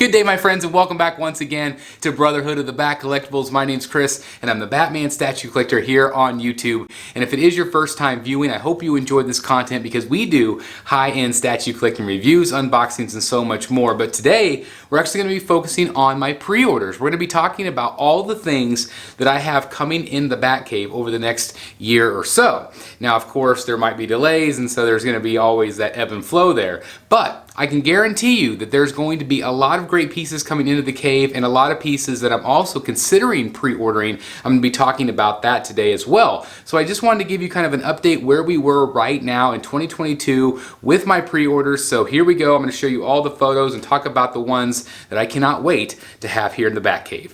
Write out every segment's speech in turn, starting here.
Good day, my friends, and welcome back once again to Brotherhood of the Bat Collectibles. My name's Chris, and I'm the Batman statue collector here on YouTube. And if it is your first time viewing, I hope you enjoyed this content because we do high-end statue collecting reviews, unboxings, and so much more. But today, we're actually going to be focusing on my pre-orders. We're going to be talking about all the things that I have coming in the Batcave over the next year or so. Now, of course, there might be delays, and so there's going to be always that ebb and flow there. But I can guarantee you that there's going to be a lot of great pieces coming into the cave and a lot of pieces that I'm also considering pre-ordering. I'm going to be talking about that today as well. So I just wanted to give you kind of an update where we were right now in 2022 with my pre-orders. So here we go. I'm going to show you all the photos and talk about the ones that I cannot wait to have here in the Batcave.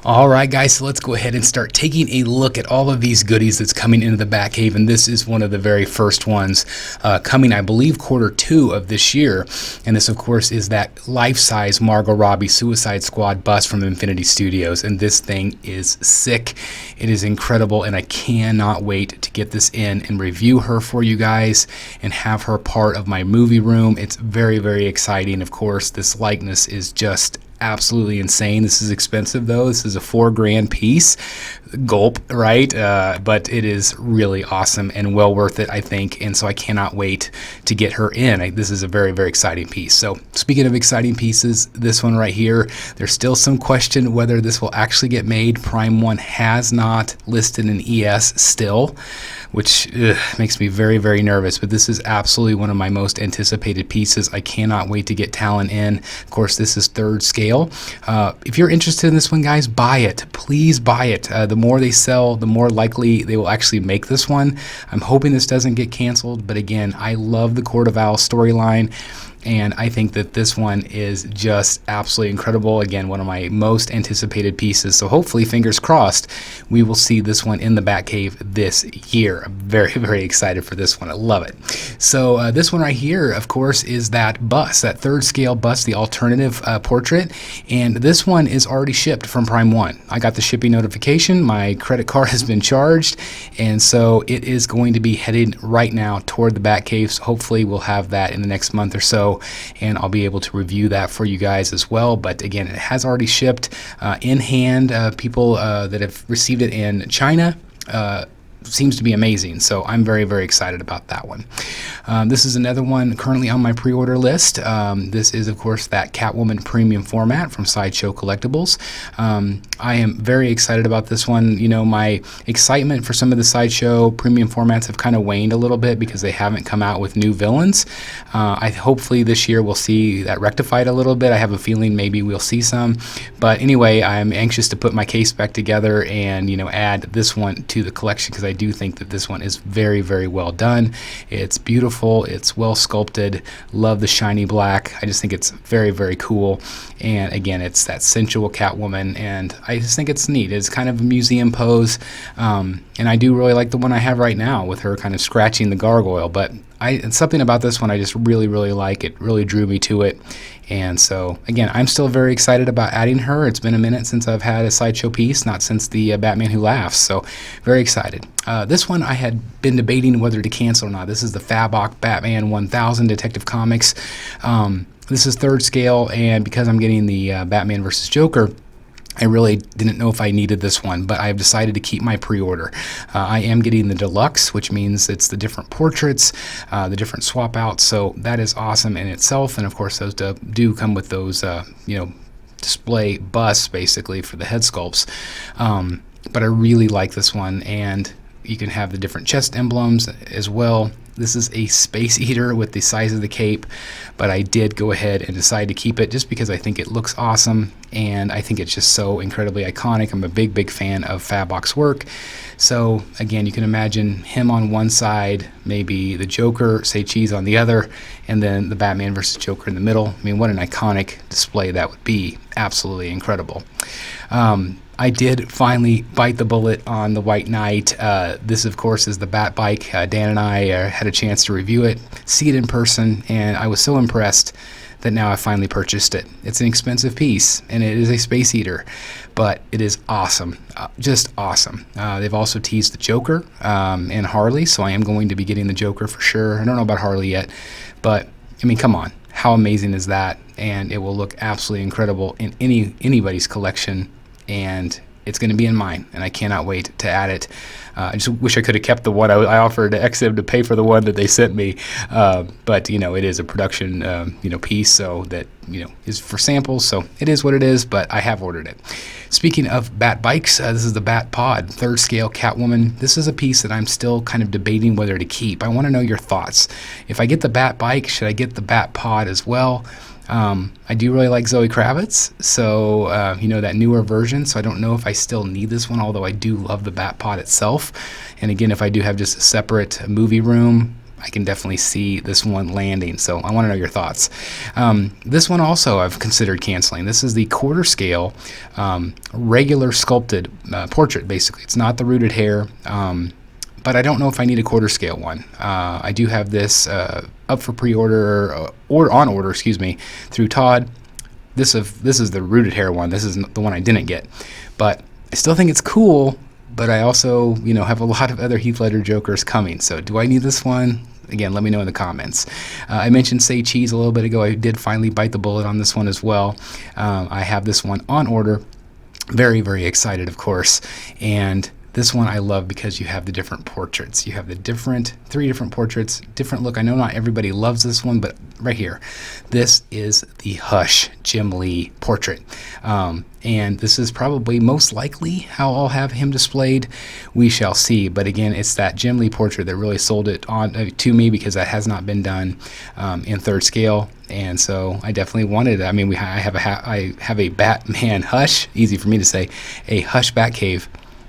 Alright guys, so let's go ahead and start taking a look at all of these goodies that's coming into the Batcave, and this is one of the very first ones coming, I believe, Q2 of this year. And this, of course, is that life-size Margot Robbie Suicide Squad bust from Infinity Studios, and this thing is sick. It is incredible, and I cannot wait to get this in and review her for you guys and have her part of my movie room. It's very, very exciting. Of course, this likeness is just absolutely insane. This is expensive though. This is a $4,000 piece. Gulp, right? But it is really awesome and well worth it, I think. And so I cannot wait to get her in. This is a very, very exciting piece. So speaking of exciting pieces, this one right here, there's still some question whether this will actually get made. Prime 1 has not listed an ES still, which makes me very, very nervous. But this is absolutely one of my most anticipated pieces. I cannot wait to get Talon in. Of course, this is 3rd scale. If you're interested in this one, guys, buy it. Please buy it. The more they sell, the more likely they will actually make this one. I'm hoping this doesn't get canceled, but again, I love the Court of Owls storyline. And I think that this one is just absolutely incredible. Again, one of my most anticipated pieces. So hopefully, fingers crossed, we will see this one in the Batcave this year. I'm very, very excited for this one. I love it. So this one right here, of course, is that bust, that 3rd scale bust, the alternative portrait. And this one is already shipped from Prime 1. I got the shipping notification. My credit card has been charged. And so it is going to be headed right now toward the Batcave. So hopefully, we'll have that in the next month or so. And I'll be able to review that for you guys as well. But again, it has already shipped in hand. People that have received it in China seems to be amazing. So I'm very, very excited about that one. This is another one currently on my pre-order list. This is, of course, that Catwoman premium format from Sideshow Collectibles. I am very excited about this one. You know, my excitement for some of the Sideshow premium formats have kind of waned a little bit because they haven't come out with new villains. Hopefully this year we'll see that rectified a little bit. I have a feeling maybe we'll see some. But anyway, I'm anxious to put my case back together and, you know, add this one to the collection because I do think that this one is very, very well done. It's beautiful. It's well sculpted. Love the shiny black. I just think it's very, very cool. And again, it's that sensual Catwoman, and I just think it's neat. It's kind of a museum pose, and I do really like the one I have right now with her kind of scratching the gargoyle. But it's something about this one I just really, really like. It really drew me to it. And so, again, I'm still very excited about adding her. It's been a minute since I've had a Sideshow piece, not since the Batman Who Laughs, so very excited. This one I had been debating whether to cancel or not. This is the Fabok Batman 1000 Detective Comics. This is 3rd scale, and because I'm getting the Batman vs. Joker, I really didn't know if I needed this one, but I've decided to keep my pre-order. I am getting the deluxe, which means it's the different portraits, the different swap outs, so that is awesome in itself. And of course, those do come with those, you know, display busts basically for the head sculpts. But I really like this one, and you can have the different chest emblems as well. This is a Space Eater with the size of the cape, but I did go ahead and decide to keep it just because I think it looks awesome, and I think it's just so incredibly iconic. I'm a big, big fan of Fabok's work. So again, you can imagine him on one side, maybe the Joker, say Cheese on the other, and then the Batman versus Joker in the middle. I mean, what an iconic display that would be. Absolutely incredible. I did finally bite the bullet on the White Knight. This, of course, is the Bat Bike. Dan and I had a chance to review it, see it in person, and I was so impressed that now I finally purchased it. It's an expensive piece, and it is a Space Eater, but it is awesome, just awesome. They've also teased the Joker and Harley, so I am going to be getting the Joker for sure. I don't know about Harley yet, but, I mean, come on. How amazing is that? and it will look absolutely incredible in anybody's collection, and it's going to be in mine, and I cannot wait to add it. I just wish I could have kept the one I offered to XM to pay for the one that they sent me, but it is a production piece, so that is for samples, so it is what it is, but I have ordered it. Speaking of Bat bikes, this is the Bat Pod 3rd scale Catwoman. This is a piece that I'm still kind of debating whether to keep. I want to know your thoughts. If I get the Bat bike, should I get the Bat Pod as well? I do really like Zoe Kravitz, so that newer version, so I don't know if I still need this one, although I do love the Bat Pod itself. And again, if I do have just a separate movie room, I can definitely see this one landing, so I want to know your thoughts. This one also I've considered canceling. This is the 1/4 scale regular sculpted portrait, basically. It's not the rooted hair, but I don't know if I need a 1/4 scale one. I do have this up for pre-order, or on order, through Todd. This is the rooted hair one. This is the one I didn't get, but I still think it's cool. But I also, have a lot of other Heath Ledger Jokers coming. So do I need this one? Again, let me know in the comments. I mentioned Say Cheese a little bit ago. I did finally bite the bullet on this one as well. I have this one on order. Very, very excited, of course. And this one I love because you have the different portraits. You have the 3 different portraits, different look. I know not everybody loves this one, but right here, this is the Hush Jim Lee portrait. And this is probably most likely how I'll have him displayed. We shall see. But again, it's that Jim Lee portrait that really sold it on to me, because that has not been done in 3rd scale. And so I definitely wanted it. I mean, I have a Batman Hush, easy for me to say, a Hush Batcave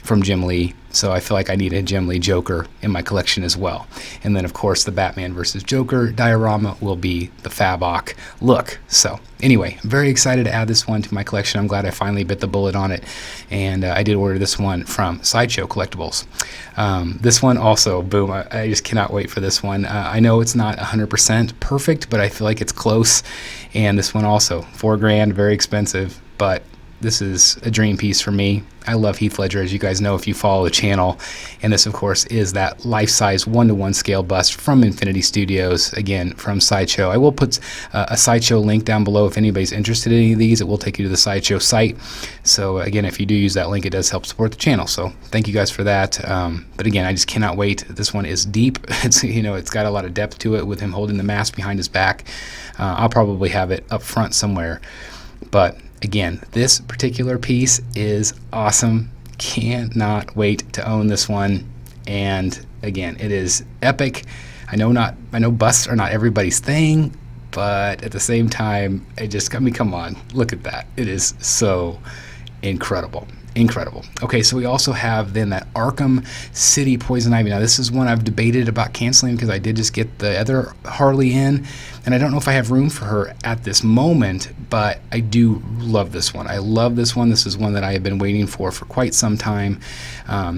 from Jim Lee, so I feel like I need a Jim Lee Joker in my collection as well. And then of course the Batman versus Joker diorama will be the Fabok look. So anyway, I'm very excited to add this one to my collection. I'm glad I finally bit the bullet on it, and I did order this one from Sideshow Collectibles. This one also, boom, I just cannot wait for this one. I know it's not 100% perfect, but I feel like it's close. And this one also, $4,000, very expensive, but this is a dream piece for me. I love Heath Ledger, as you guys know if you follow the channel. And this, of course, is that life-size 1:1 scale bust from Infinity Studios, again, from Sideshow. I will put a Sideshow link down below if anybody's interested in any of these. It will take you to the Sideshow site. So, again, if you do use that link, it does help support the channel. So, thank you guys for that. But, again, I just cannot wait. This one is deep. It's got a lot of depth to it with him holding the mask behind his back. I'll probably have it up front somewhere. But again, this particular piece is awesome. Cannot wait to own this one. And again, it is epic. I know busts are not everybody's thing, but at the same time, come on, look at that. It is so incredible. Incredible. Okay, so we also have then that Arkham City Poison Ivy. Now, this is one I've debated about canceling because I did just get the other Harley in, and I don't know if I have room for her at this moment, but I do love this one. I love this one. This is one that I have been waiting for quite some time.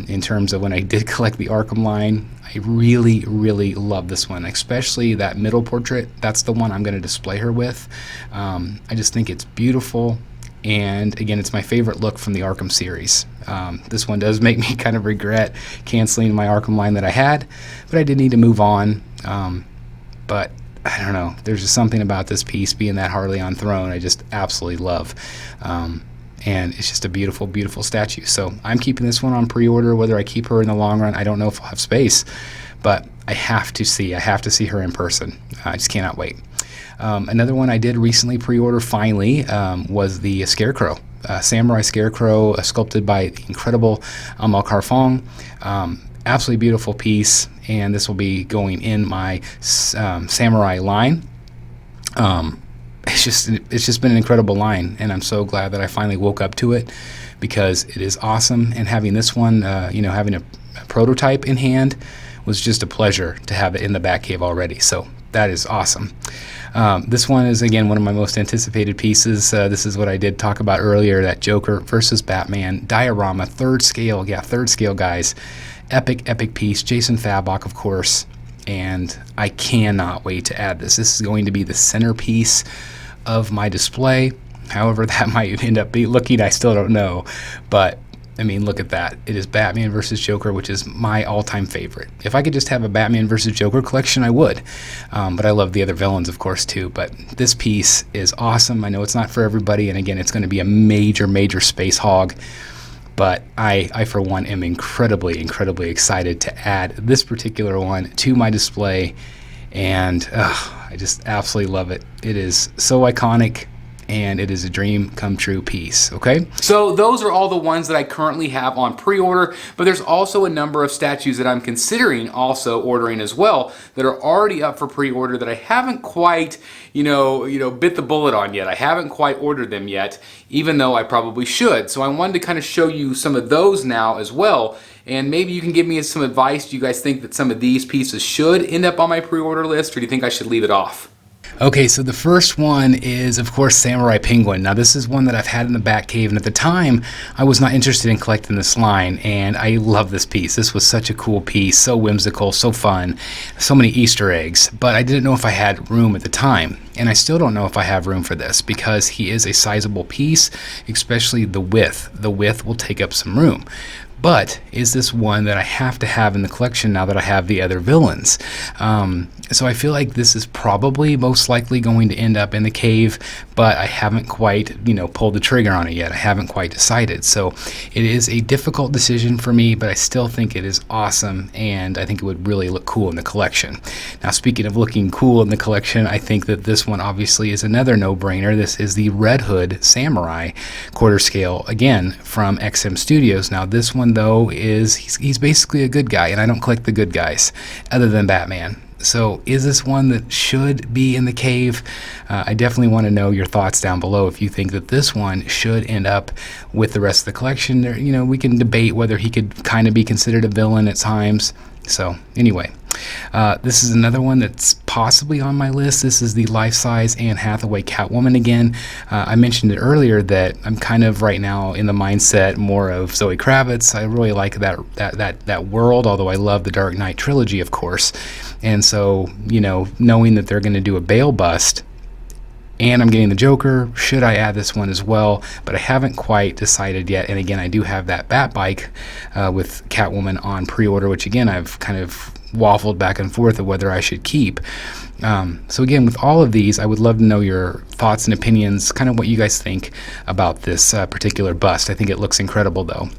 In terms of when I did collect the Arkham line, I really, really love this one, especially that middle portrait. That's the one I'm going to display her with. I just think it's beautiful. And again, it's my favorite look from the Arkham series. This one does make me kind of regret canceling my Arkham line that I had, but I did need to move on. But I don't know, there's just something about this piece being that Harley on throne I just absolutely love. And it's just a beautiful, beautiful statue. So I'm keeping this one on pre-order. Whether I keep her in the long run, I don't know if I'll have space, but I have to see her in person. I just cannot wait. Another one I did recently pre-order finally was the Scarecrow, Samurai Scarecrow, sculpted by the incredible Amal Carfong. Absolutely beautiful piece, and this will be going in my Samurai line. It's just been an incredible line, and I'm so glad that I finally woke up to it because it is awesome. And having this one, having a prototype in hand was just a pleasure to have it in the Batcave already. So that is awesome. This one is, again, one of my most anticipated pieces. This is what I did talk about earlier, that Joker versus Batman diorama, 3rd scale. Yeah, 3rd scale, guys. Epic, epic piece. Jason Fabok, of course. And I cannot wait to add this. This is going to be the centerpiece of my display. However that might end up looking, I still don't know. But I mean, look at that. It is Batman versus Joker, which is my all-time favorite. If I could just have a Batman versus Joker collection, I would. But I love the other villains, of course, too. But this piece is awesome. I know it's not for everybody, and again, it's going to be a major, major space hog. But I, for one, am incredibly, incredibly excited to add this particular one to my display. And I just absolutely love it. It is so iconic, and it is a dream come true piece. Okay, so those are all the ones that I currently have on pre-order, but there's also a number of statues that I'm considering also ordering as well that are already up for pre-order that I haven't quite bit the bullet on yet. I haven't quite ordered them yet, even though I probably should. So I wanted to kind of show you some of those now as well, and maybe you can give me some advice. Do you guys think that some of these pieces should end up on my pre-order list, or do you think I should leave it off? Okay, so the first one is, of course, Samurai Penguin. Now, this is one that I've had in the Batcave, and at the time, I was not interested in collecting this line, and I love this piece. This was such a cool piece, so whimsical, so fun, so many Easter eggs, but I didn't know if I had room at the time, and I still don't know if I have room for this because he is a sizable piece, especially the width. The width will take up some room. But is this one that I have to have in the collection now that I have the other villains? So I feel like this is probably most likely going to end up in the cave, but I haven't quite, pulled the trigger on it yet. I haven't quite decided. So it is a difficult decision for me, but I still think it is awesome, and I think it would really look cool in the collection. Now, speaking of looking cool in the collection, I think that this one obviously is another no-brainer. This is the Red Hood Samurai quarter scale, again, from XM Studios. Now, this one, though, he's basically a good guy, and I don't collect the good guys other than Batman. So is this one that should be in the cave? I definitely want to know your thoughts down below if you think that this one should end up with the rest of the collection. There, we can debate whether he could kind of be considered a villain at times. So anyway, this is another one that's possibly on my list. This is the life-size Anne Hathaway Catwoman again. I mentioned it earlier that I'm kind of right now in the mindset more of Zoe Kravitz. I really like that world, although I love the Dark Knight trilogy, of course. And so, knowing that they're going to do a Bale bust, and I'm getting the Joker, should I add this one as well? But I haven't quite decided yet. And again, I do have that Bat bike with Catwoman on pre-order, which again, I've kind of waffled back and forth of whether I should keep. So again, with all of these, I would love to know your thoughts and opinions, kind of what you guys think about this particular bust. I think it looks incredible, though.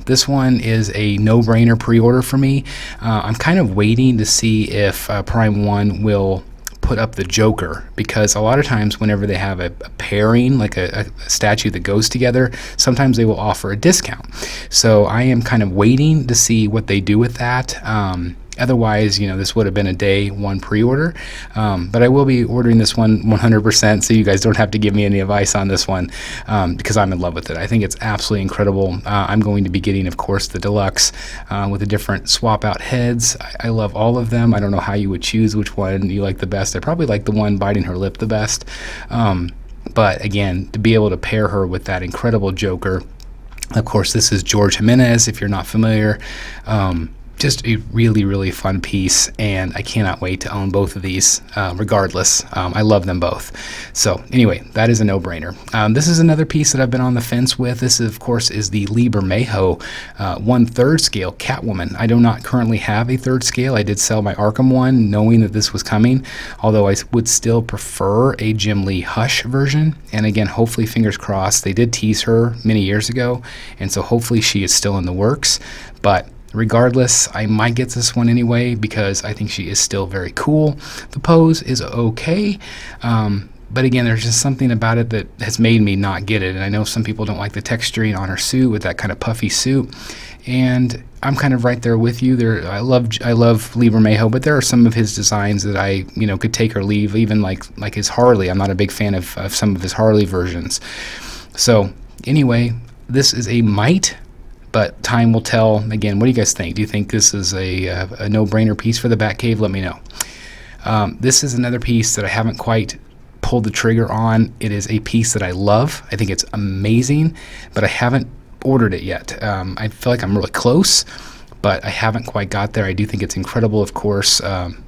This one is a no-brainer pre-order for me. I'm kind of waiting to see if Prime 1 will put up the Joker, because a lot of times whenever they have a pairing, like a statue that goes together, sometimes they will offer a discount. So I am kind of waiting to see what they do with that. Otherwise, this would have been a day one pre-order, but I will be ordering this one 100%, so you guys don't have to give me any advice on this one, because I'm in love with it. I think it's absolutely incredible. I'm going to be getting, of course, the deluxe with the different swap-out heads. I love all of them. I don't know how you would choose which one you like the best. I probably like the one biting her lip the best, but again, to be able to pair her with that incredible Joker. Of course, this is George Jimenez, if you're not familiar. Just a really, really fun piece, and I cannot wait to own both of these regardless. I love them both. So anyway, that is a no-brainer. This is another piece that I've been on the fence with. This, of course, is the Lee Bermejo 1/3 scale Catwoman. I do not currently have a 3rd scale. I did sell my Arkham one knowing that this was coming, although I would still prefer a Jim Lee Hush version. And again, hopefully, fingers crossed, they did tease her many years ago, and so hopefully she is still in the works. But regardless, I might get this one anyway because I think she is still very cool. The pose is okay, but again, there's just something about it that has made me not get it. And I know some people don't like the texturing on her suit with that kind of puffy suit, and I'm kind of right there with you. I love Lee Bermejo, but there are some of his designs that I could take or leave. Even like his Harley, I'm not a big fan of some of his Harley versions. So anyway, this is a might. But time will tell. Again, what do you guys think? Do you think this is a no-brainer piece for the Batcave? Let me know. This is another piece that I haven't quite pulled the trigger on. It is a piece that I love. I think it's amazing, but I haven't ordered it yet. I feel like I'm really close, but I haven't quite got there. I do think it's incredible, of course.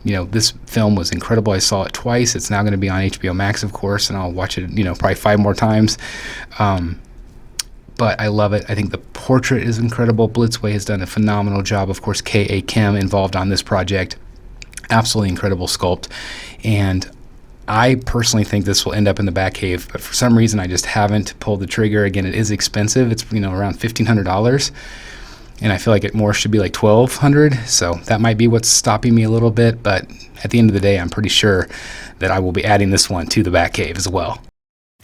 This film was incredible. I saw it twice. It's now going to be on HBO Max, of course, and I'll watch it, probably 5 more times. but I love it. I think the portrait is incredible. Blitzway has done a phenomenal job. Of course, K.A. Kim involved on this project. Absolutely incredible sculpt. And I personally think this will end up in the Batcave, but for some reason I just haven't pulled the trigger. Again, it is expensive. It's, around $1,500. And I feel like it more should be like $1,200. So that might be what's stopping me a little bit. But at the end of the day, I'm pretty sure that I will be adding this one to the Batcave as well.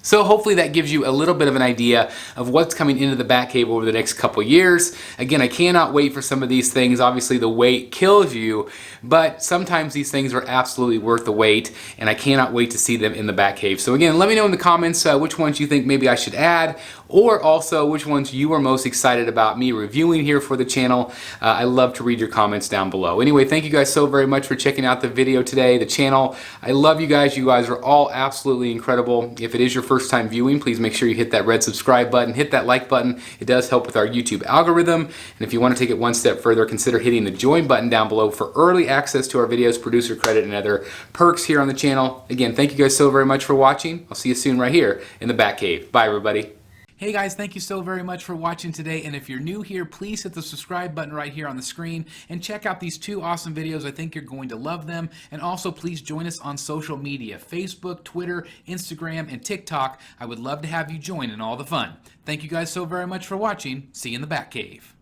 So hopefully that gives you a little bit of an idea of what's coming into the Batcave over the next couple years. Again, I cannot wait for some of these things. Obviously the wait kills you, but sometimes these things are absolutely worth the wait, and I cannot wait to see them in the Batcave. So again, let me know in the comments which ones you think maybe I should add, or also which ones you are most excited about me reviewing here for the channel. I love to read your comments down below. Anyway, thank you guys so very much for checking out the video today, the channel. I love you guys. You guys are all absolutely incredible. If it is your first time viewing, please make sure you hit that red subscribe button, hit that like button. It does help with our YouTube algorithm. And if you want to take it one step further, consider hitting the join button down below for early access to our videos, producer credit, and other perks here on the channel. Again, thank you guys so very much for watching. I'll see you soon right here in the Batcave. Bye, everybody. Hey guys, thank you so very much for watching today, and if you're new here, please hit the subscribe button right here on the screen and check out these two awesome videos. I think you're going to love them. And also please join us on social media: Facebook, Twitter, Instagram, and TikTok. I would love to have you join in all the fun. Thank you guys so very much for watching. See you in the Batcave.